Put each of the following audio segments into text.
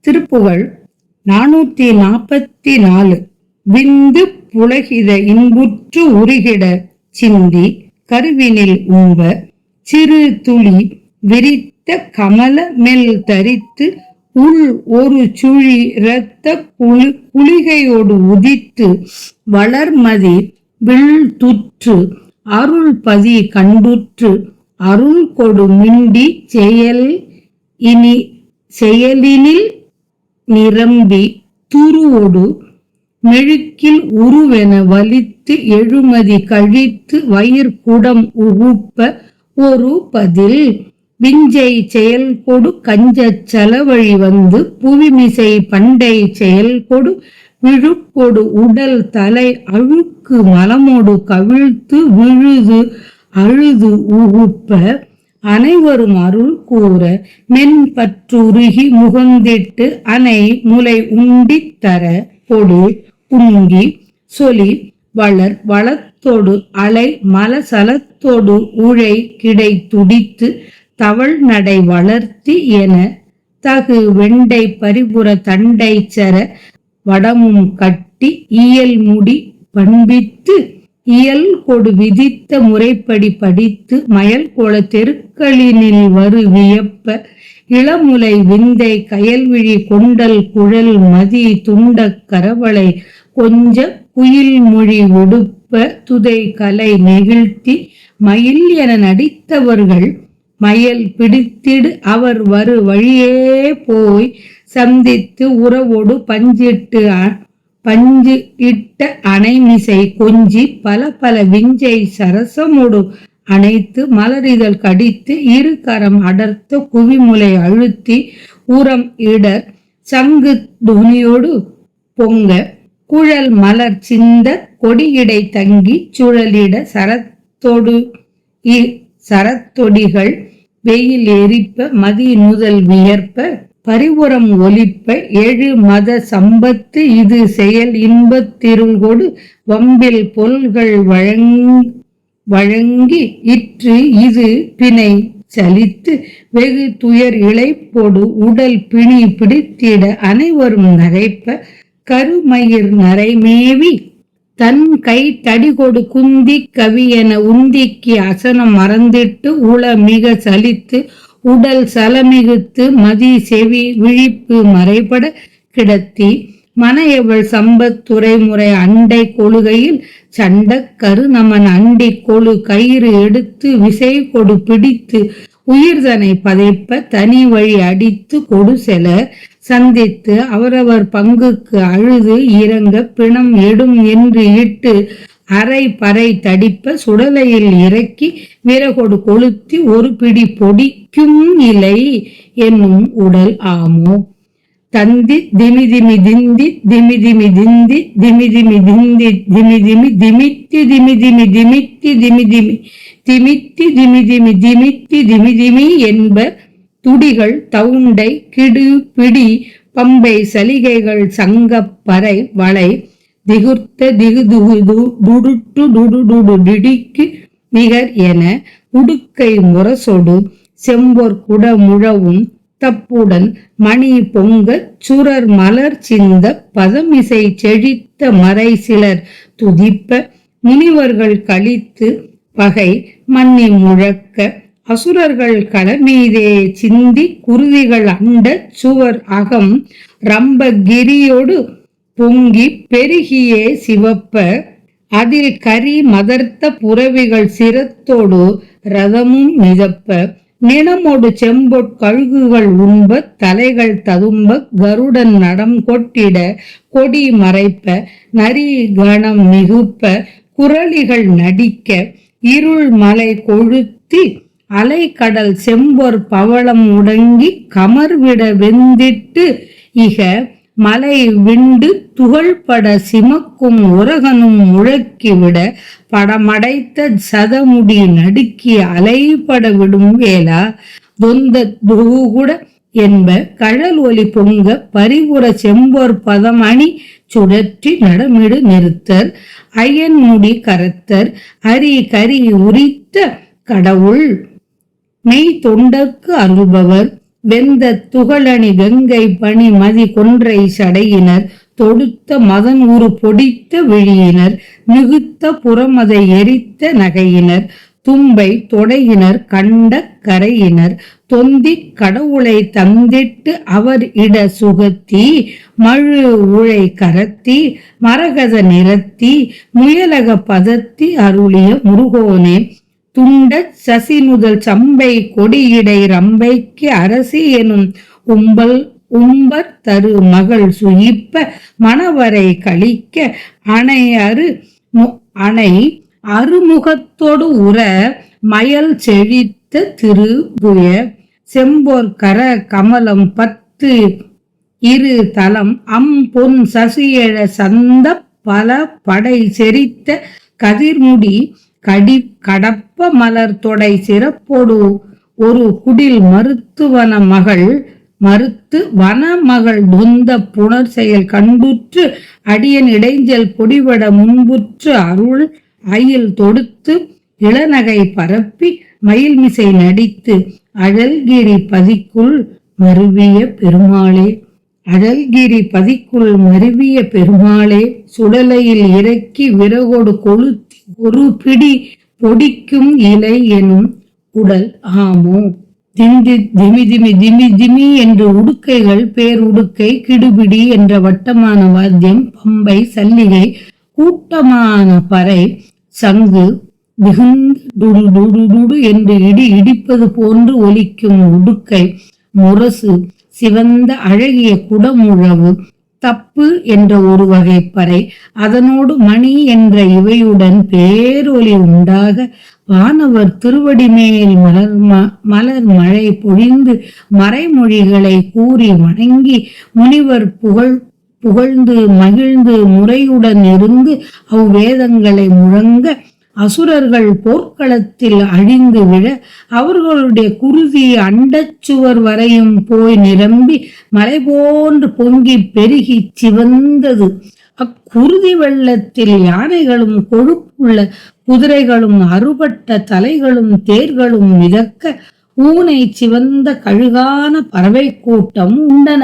திருப்புகழ் 444. விந்து புலகித இன்புற்று உருகிட சிந்தி கருவினில் உம்ப சிறு துளி விரித்த கமல மெல் தரித்து உள் ஒரு சுழி இரத்த குளிகையோடு உதித்து வளர்மதி விழ்துற்று அருள் பதி கண்டுற்று அருள் கொடு மிண்டி செயலினில் நிரம்பி துருவொடு மெழுக்கில் உருவென வலித்து எழுமதி கழித்து வயிர்குடம் உகுப்ப ஒரு பதில் விஞ்சை செயல் கொடு கஞ்சச் செலவழி வந்து புவிமிசை பண்டை செயல் கொடு விழுக்கொடு உடல் தலை அழுக்கு மலமோடு கவிழ்த்து விழுது அழுது உகுப்ப அனைவரும் அருள் கூற மென்பற்றுருகி முகந்திட்டு அனை முலை உண்டித்தர கொடு உங்கி சொலி வளர் வளத்தோடு அலை மலசலத்தோடு உழை கிடை துடித்து தவள் நடை வளர்த்தி என தகு வெண்டை பரிபுற தண்டை சர வடமும் கட்டி இயல் முடி பண்பித்து இயல் கொடு விதித்த முறைப்படி படித்து மயல் கோல தெருக்களினில் வரு வியப்ப இளமுலை விந்தை கயல்விழி கொண்டல் குழல் மதி துண்ட கரவளை கொஞ்ச குயில் மொழி விடுப்ப துதை கலை நெகிழ்த்தி மயில் என நடித்தவர்கள் மயல் பிடித்திடு அவர் வரு வழியே போய் சந்தித்து உறவோடு பஞ்சு இட்ட அணைமிசை கொஞ்சி பல பல விஞ்சை சரசமோடு அணைத்து மலரிதழ் கடித்து இரு கரம் அடர்த்த குவிமுலை அழுத்தி உரம் இடர் சங்கு துணியோடு பொங்க குழல் மலர் சிந்த கொடியிடை தங்கி சுழலிட சரத்தொடிகள் வெயில் எரிப்ப மதி நுதல் வியர்ப்ப பரிவுரம் ஒலிப்ப எழு மத சம்பத்து இது செயல் இன்பத்திருங்கொடு வம்பில் பொல்கள் வழங்கி இற்று இது பிணை சலித்து வெகு துயர் இழைப்போடு உடல் பிணி பிடித்திட அனைவரும் நகைப்ப கருமயிர் நரைமேவி தன் கை தடிகொடு குந்தி கவி என உந்திக்கு அசனம் மறந்திட்டு உள மிக சலித்து உடல் சலமிகுத்து மதி செவி விழிப்பு மறைபட கிடத்தி மனையவள் சம்பத் துறைமுறை அண்டை கொழுகையில் சண்ட கரு நமன் அண்டி கொழு கயிறு எடுத்து விசை கொடு பிடித்து உயிர்தனை பதைப்ப தனி வழி அடித்து கொடு செல சந்தித்து அவரவர் பங்குக்கு அழுது இறங்க பிணம் எடும் என்று இட்டு அரை பறை தடிப்ப சுடலையில் இறக்கி விறகொடு கொளுத்தி ஒரு பிடி பொடிக்கும் இலை என்னும் உடல் ஆமோ தந்தி திமிதிமி திந்தி திமிதிமி திந்தி திமிதிமி திந்தி திமிதிமி திமித்தி திமிதிமி திமித்தி திமிதிமி திமித்தி திமிதிமி திமித்தி திமிதிமி என்ப துடிகள் தவுண்டை கிடு பிடி பம்பை சலிகைகள் சங்கப்பறை வளை திகுர்த்த திகுதுகுடு டிடிக்கு நிகர் என உடுக்கை முரசொடு செம்பொற் குட முழவும் தப்புடன் மணி பொங்க சுரர் மலர் சிந்த பதமிசை செழித்த மறை சிலர் துதிப்ப முனிவர்கள் கழித்து பகை மன்னி முழக்க அசுரர்கள் களமீதே சிந்தி குருதிகள் அண்ட சுவர் அகம் ரம்பகிரியோடு பொங்கி பெருகியே சிவப்ப அதில் கரி மதர்த்த புறவிகள் சிரத்தோடு ரதமும் மிதப்ப நிலமோடு செம்பொற் கழுகுகள் உண்ப தலைகள் ததும்ப கருடன் நடம் கொட்டிட கொடி மறைப்ப நரி கணம் மிகுப்ப குரலிகள் நடிக்க இருள் மலை கொழுத்தி அலை கடல் செம்பொற் பவளம் முடங்கி கமர்விட வெந்திட்டு இக மலை விண்டு துகள்பட சிமக்கும் உரகனும் முழக்கிவிட படமடைத்த சதமுடி நடுக்கி அலைப்பட விடும் வேளா தொந்த துகுட என்ப கழல் ஒலி பொங்க பரிபுற செம்பொற் பதம் அணி சுழற்றி நடமிடு நிறுத்தர் அயன் முடி கரத்தர் அரி கரி உரித்த கடவுள் மெய் தொண்டர்க்கு அருள்பவர் வெந்த துகளணி கங்கை பணி மதி கொன்றை சடையினர் தொடுத்த மதன் உரு பொடித்த விழியினர் மிகுத்த புறமதை எரித்த நகையினர் தும்பை தொடையினர் கண்ட கரையினர் தொந்தி கடவுளை தந்திட்டு அவர் இட சுகத்தி மழு உழை கரத்தி மரகத நிறத்தி முயலக பதத்தி அருளிய முருகோனே துண்ட சசிநுதல் சம்பை கொடியிடை ரம்பைக்கு அரசி எனும் உம்பர் தரு மகள் சுயிப்ப மணவரை கழிக்க அணை அருமுகத்தோடு உற மயல் செழித்த திருபுய செம்போர் கர கமலம் 10 இரு தலம் பொன் சசியழ சந்த பல படை செரித்த கதிர்முடி கடப்ப மலர் தொடை சிறப்போடு ஒரு குடில் மறுத்து வனமகள் தொந்த புனர் செயல் கண்டுற்று அடியன் இடைஞ்சல் பொடிவட முன்புற்று அருள் அயில் தொடுத்து இளநகை பரப்பி மயில்மிசை நடித்து அழல்கிரி பதிக்குள் மருவிய பெருமாளே சுடலையில் இறக்கி விறகோடு கொளுத்தி ஒரு பிடி பொடிக்கும் இலை எனும் உடல் ஆமோ திமி திமி திமி திமி என்று உடுக்கைகள் பேருடுக்கை கிடுபிடி என்ற வட்டமான வாத்தியம் பம்பை சல்லிகை கூட்டமான பறை சங்கு மிகுந்து என்று இடிப்பது போன்று ஒலிக்கும் உடுக்கை முரசு சிவந்த அழகிய குடமுழவு தப்பு என்ற ஒரு வகை பறை அதனோடு மணி என்ற இவையுடன் பேரொலி உண்டாக வானவர் திருவடி மேல் மலர் மழை பொழிந்து மறைமொழிகளை கூறி வணங்கி முனிவர் புகழ்ந்து மகிழ்ந்து முறையுடன் இருந்து அவ்வேதங்களை முழங்க அசுரர்கள் போர்க்களத்தில் அழிந்து விழ அவர்களுடைய குருதி அண்டச்சுவர் வரையும் போய் நிரம்பி மலை போன்று பொங்கி பெருகி சிவந்தது. அக்குருதி வெள்ளத்தில் யானைகளும் கொழுப்புள்ள குதிரைகளும் அறுபட்ட தலைகளும் தேர்களும் மிதக்க ஊனை சிவந்த கழுகான பறவை கூட்டம் உண்டன.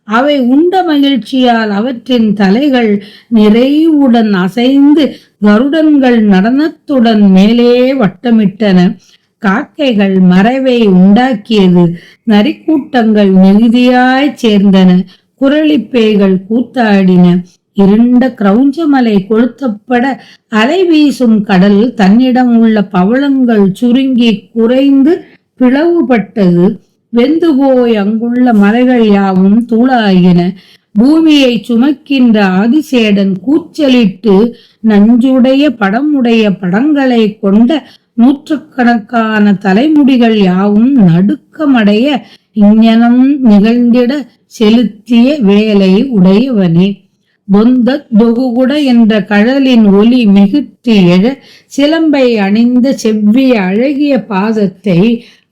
அவை உண்ட மகிழ்ச்சியால் அவற்றின் தலைகள் நிறைவுடன் அசைந்து கருடன்கள் நடனத்துடன் மேலே வட்டமிட்டன. காக்கைகள் மறைவை உண்டாக்கியது. நரிக்கூட்டங்கள் மிகுதியாய் சேர்ந்தன. குரளிப்பேய்கள் கூத்தாடின. இருண்ட கிரௌஞ்சமலை கொளுத்தப்பட அலை வீசும் கடல் தன்னிடம் உள்ள பவளங்கள் சுருங்கி குறைந்து பிளவுபட்டது. வெந்து போய் அங்குள்ள மலைகள் யாவும் தூளாயின. பூமியை சுமக்கின்ற ஆதிசேடன் கூச்சலிட்டு நஞ்சுடைய படமுடைய படங்களை கொண்ட நூற்றுக்கணக்கான தலைமுடிகள் யாவும் நடுக்கமடைய இங்ஙனம் நிகழ்ந்திட செலுத்திய வேலை உடையவனே. பொந்த தொகுகுட என்ற கழலின் ஒலி மிகுத்து எழ சிலம்பை அணிந்த செவ்விய அழகிய பாதத்தை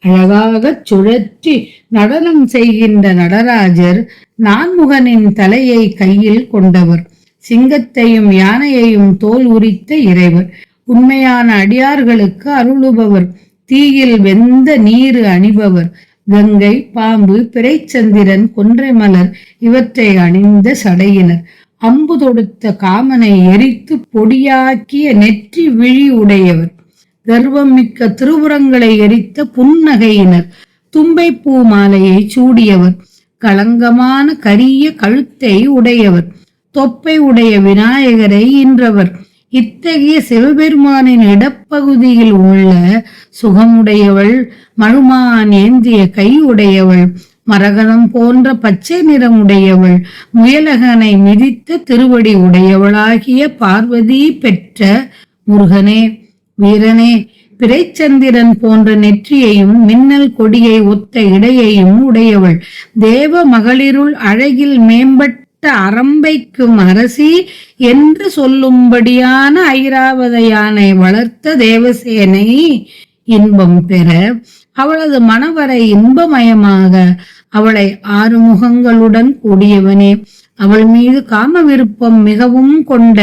அழகாக சுழற்றி நடனம் செய்கின்ற நடராஜர் நான்முகனின் தலையை கையில் கொண்டவர். சிங்கத்தையும் யானையையும் தோல் உரித்த இறைவர். உண்மையான அடியார்களுக்கு அருளுபவர். தீயில் வெந்த நீரு அணிபவர். கங்கை, பாம்பு, பிறைச்சந்திரன், கொன்றை மலர் இவற்றை அணிந்த சடையினர். அம்பு தொடுத்த காமனை எரித்து பொடியாக்கிய நெற்றி விழி உடையவர். கர்வம் மிக்க திருவுரங்களை எரித்த புன்னகையினர். தும்பை பூ மாலையை சூடியவர். களங்கமான கரிய கழுத்தை உடையவர். தொப்பை உடைய விநாயகரை ஈன்றவர். இத்தகைய சிவபெருமானின் இடப்பகுதியில் உள்ள சுகமுடையவள். மழுமான் ஏந்திய கை உடையவள். மரகதம் போன்ற பச்சை நிறம் உடையவள். முயலகனை மிதித்த திருவடி உடையவளாகிய பார்வதி பெற்ற முருகனே, வீரனே, பிறைச்சந்திரன் போன்ற நெற்றியையும் மின்னல் கொடியை ஒத்த இடையையும் உடையவள். தேவ மகளிருள் அழகில் மேம்பட்ட அரம்பைக்கும் அரசி என்று சொல்லும்படியான ஐராவத யானை வளர்த்த தேவசேனை இன்பம் பெற அவளது மணவரை இன்பமயமாக அவளை 6 முகங்களுடன் கூடியவனே. அவள் மீது காம விருப்பம் மிகவும் கொண்ட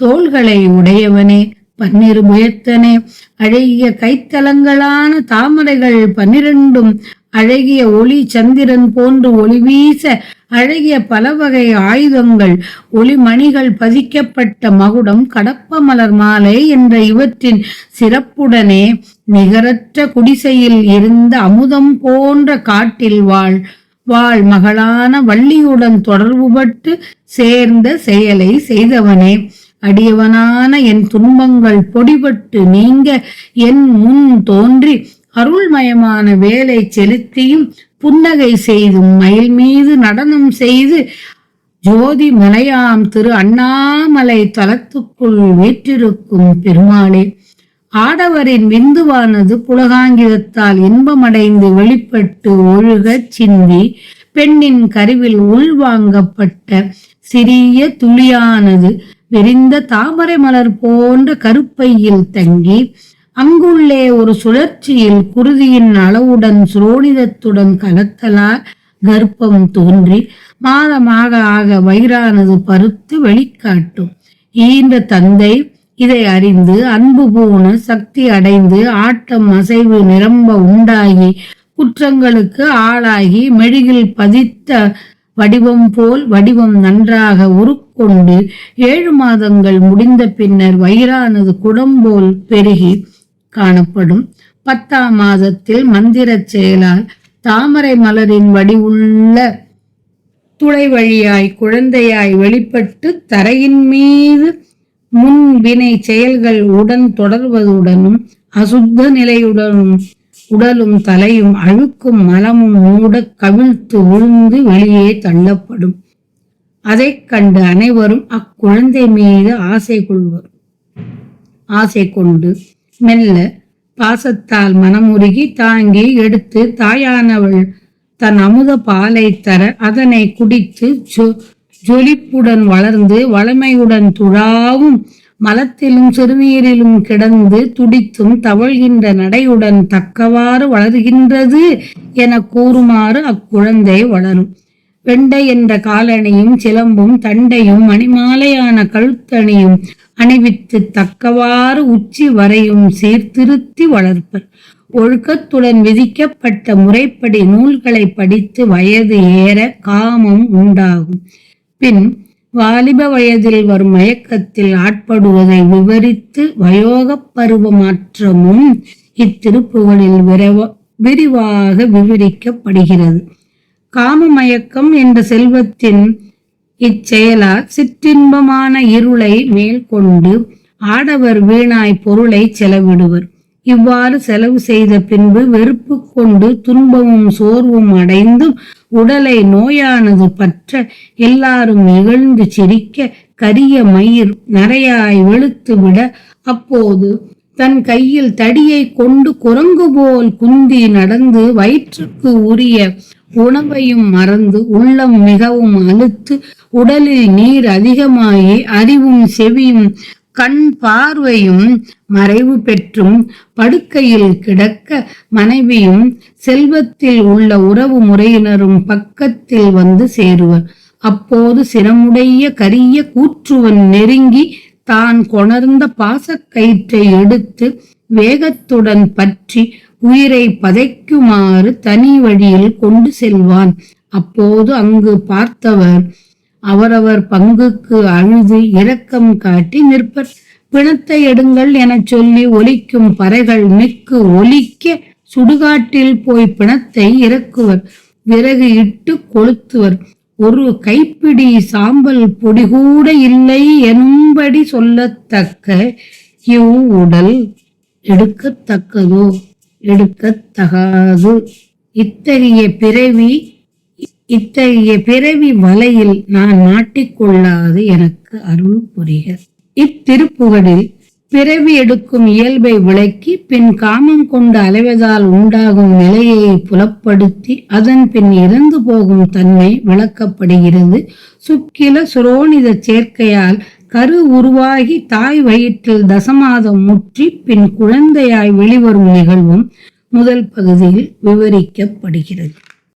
தோள்களை உடையவனே. 12 புயத்தனே. அழகிய கைத்தலங்களான தாமரைகள் 12 அழகிய ஒளி சந்திரன் போன்று ஒளி வீச அழகிய பல வகை ஆயுதங்கள் ஒளிமணிகள் பதிக்கப்பட்ட மகுடம் கடப்ப மலர் மாலை என்ற இவற்றின் சிறப்புடனே நிகரற்ற குடிசையில் இருந்த அமுதம் போன்ற காட்டில் வாழ் மகளான வள்ளியுடன் தொடர்புபட்டு சேர்ந்த செயலை செய்தவனே, அடியவனான என் துன்பங்கள் பொடிபட்டு நீங்க என் முன் தோன்றி அருள்மயமான வேலை செலுத்தியும் புன்னகை செய்தும் மயில் மீது நடனம் செய்து ஜோதி மலையாம் திரு அண்ணாமலை தலத்துக்குள் வீற்றிருக்கும் பெருமாளே, ஆடவரின் விந்துவானது புலகாங்கிதத்தால் இன்பமடைந்து வெளிப்பட்டு ஒழுகச் சிந்தி பெண்ணின் கருவில் உள்வாங்கப்பட்ட சிறிய துளியானது விரிந்த தாமரை மலர் போன்ற கருப்பையில் தங்கி அங்குள்ளே ஒரு சுழற்சியில் குருதியின் அளவுடன் சுரோனிதத்துடன் கலத்தலால் கர்ப்பம் தோன்றி மாதமாக ஆக வயிறானது பருத்து வெளிக்காட்டும். ஈன்ற தந்தை இதை அறிந்து அன்பு பூணு சக்தி அடைந்து ஆட்டம் அசைவு நிரம்ப உண்டாகி குற்றங்களுக்கு ஆளாகி மெழுகில் பதித்த வடிவம் போல் வடிவம் நன்றாக உருக்கொண்டு 7 மாதங்கள் முடிந்த பின்னர் வயிறானது குடம்போல் பெருகி காணப்படும். 10ஆம் மாதத்தில் மந்திர செயலால் தாமரை மலரின் வடிவுள்ள துளை வழியாய் குழந்தையாய் வெளிப்பட்டு தரையின் மீது முன் வினை செயல்கள் உடன் தொடர்வதுடனும் அசுத்த நிலையுடனும் உடலும் தலையும் அழுக்கும் மலமும் மூட கவிழ்த்து விழுந்து வெளியே தள்ளப்படும். அதை கண்டு அனைவரும் அக்குழந்தை மீது ஆசை கொண்டு மெல்ல பாசத்தால் மனமுருகி தாங்கி எடுத்து தாயானவள் தன் அமுத பாலை தர அதனை குடித்து ஜொலிப்புடன் வளர்ந்து வளமையுடன் துழாவும் மலத்திலும் சிறுநீரிலும் கிடந்து துடித்தும் தவழ்கின்ற நடையுடன் தக்கவாறு வளர்கின்றது என கூறுமாறு அக்குழந்தை வளரும். வெண்டை என்ற காலணியும் சிலம்பும் தண்டையும் மணிமாலையான கழுத்தணியும் அணிவித்து தக்கவாறு உச்சி வரையும் சீர்திருத்தி வளர்ப்பர். ஒழுக்கத்துடன் விதிக்கப்பட்ட முறைப்படி நூல்களை படித்து வயது ஏற காமம் உண்டாகும். பின் வாலிப வயதில் வரும் மயக்கத்தில் ஆட்படுவதை விவரித்து வயோகப் பருவ மாற்றமும் இத்திருப்புகளில் விரிவாக விவரிக்கப்படுகிறது. காம மயக்கம் என்ற செல்வத்தின் இச்செயலால் சிற்றின்பமான இருளை மேல் கொண்டு ஆடவர் வீணாய் பொருளை செலவிடுவர். இவ்வாறு செலவு செய்த பின்பு வெறுப்பு கொண்டு துன்பமும் சோர்வும் அடைந்தும் உடலை நோயானது பற்ற எல்லாரும் இகழ்ந்து சிரிக்க கரிய மயிர் நரையாய் வெளுத்து விட அப்போது தன் கையில் தடியை கொண்டு குரங்கு போல் குந்தி நடந்து வயிற்றுக்கு உரிய உணவையும் மறந்து உள்ளம் மிகவும் அழுத்து உடலில் நீர் அதிகமாகி அறிவும் செவியும் கண் பார்வையும் மறைவு பெற்றும் படுக்கையில் கிடக்க மனைவியும் செல்வத்தில் உள்ள உறவு முறையினரும் பக்கத்தில் வந்து சேருவர். அப்போது சிரமுடைய கரிய கூற்றுவன் நெருங்கி தான் கொணர்ந்த பாசக்கயிற்றை எடுத்து வேகத்துடன் பற்றி உயிரை பதைக்குமாறு தனி வழியில் கொண்டு செல்வான். அப்போது அங்கு பார்த்தவர் அவரவர் பங்குக்கு அழுது இரக்கம் காட்டி நிற்பர். பிணத்தை எடுங்கள் என சொல்லி ஒலிக்கும் பறைகள் மிக்கு ஒலிக்க சுடுகாட்டில் போய் பிணத்தை இறக்குவர். விறகு இட்டு கொளுத்துவர். ஒரு கைப்பிடி சாம்பல் பொடி கூட இல்லை எனும்படி சொல்லத்தக்க இவ் உடல் எடுக்கத்தக்கதோ எடுக்கத்தகாது. இத்தகைய பிறவி வலையில் நான் மாட்டிக்கொள்ளாது எனக்கு அருள் புரிக. இத்திருப்புகளில் பிறவி எடுக்கும் இயல்பை விளக்கி பின் காமம் கொண்டு அலைவதால் உண்டாகும் நிலையை புலப்படுத்தி அதன் பின் இறந்து போகும் தன்மை விளக்கப்படுகிறது. சுக்கில சுரோனித சேர்க்கையால் கரு உருவாகி தாய் வயிற்றில் தசமாதம் முற்றி பின் குழந்தையாய் வெளிவரும் நிகழ்வும் முதல் பகுதியில் விவரிக்கப்படுகிறது.